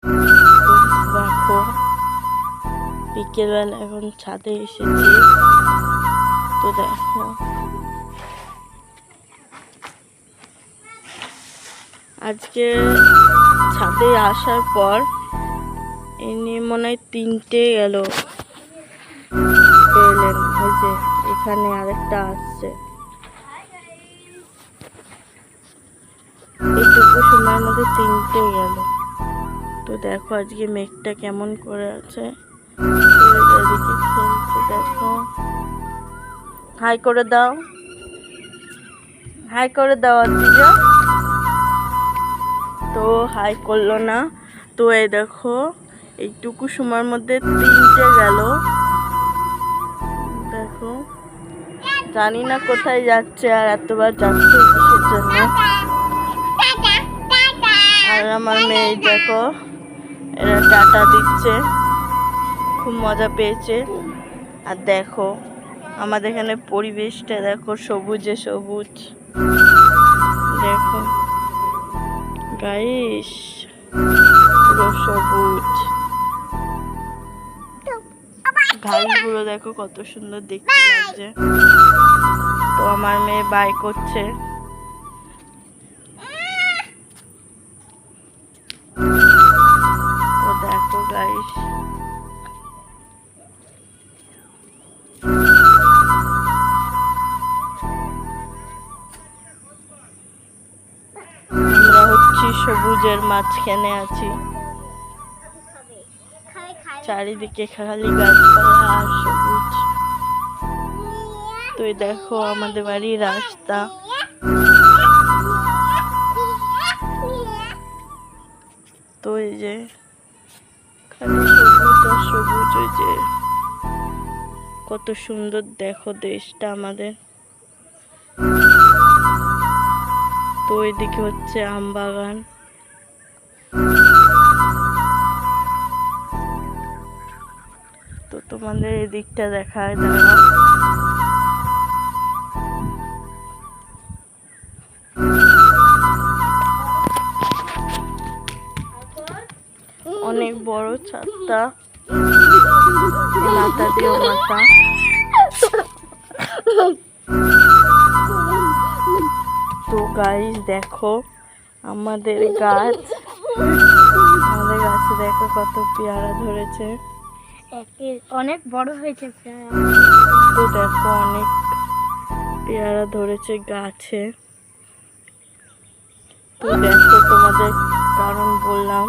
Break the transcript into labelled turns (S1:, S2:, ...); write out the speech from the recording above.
S1: দেখো বিকেলবেলা এখন ছাদে এসেছি, তো দেখো আজকে ছাদে আসার পর এনে মনে হয় 3টে গেল পেলেন। ওই যে এখানে আরেকটা আসছে, এইটুকু সময়ের মধ্যে 3টে গেল। তো দেখো আজকে মেঘটা কেমন করে আছে, এদিকে খেলছে। দেখো হাই করে দাও, হাই করে দাও আদিজা। তো হাই করলো না। তো এই দেখো এইটুকু সময়ের মধ্যে 3টে গেল। দেখো জানি না কোথায় যাচ্ছে, আর এতবার যাচ্ছে কিসের জন্য। আর আমার মেয়ে দেখো এরা টাটা দিচ্ছে, খুব মজা পেয়েছে। আর দেখো আমাদের এখানে পরিবেশটা দেখো সবুজে সবুজ। দেখো গাইস পুরো সবুজ। ঘাসগুলো দেখো কত সুন্দর দেখতে লাগছে। তো আমার মেয়ে বাই করছে। তো দেখো গাইস আমরা হচ্ছি সবুজের মাঝখানে আছি, চারিদিকে খালি গাছপালা আর সবুজ। তো দেখো আমাদের বাড়ির রাস্তা। তো এই যে খালি সবুজ আর সবুজ। ওই যে কত সুন্দর দেখো দেশটা আমাদের। তো এদিকে হচ্ছে আম বাগান। তো তোমাদের এদিকটা দেখায় দাঁড়াও। অনেক বড় ছাদটা, মাথা দিও মাথা। তো গাইস দেখো আমাদের গাছে দেখো কত পেয়ারা ধরেছে,
S2: অনেক বড় হয়েছে।
S1: তো দেখো অনেক পেয়ারা ধরেছে গাছে। তো দেখো তোমাদের কারণ বললাম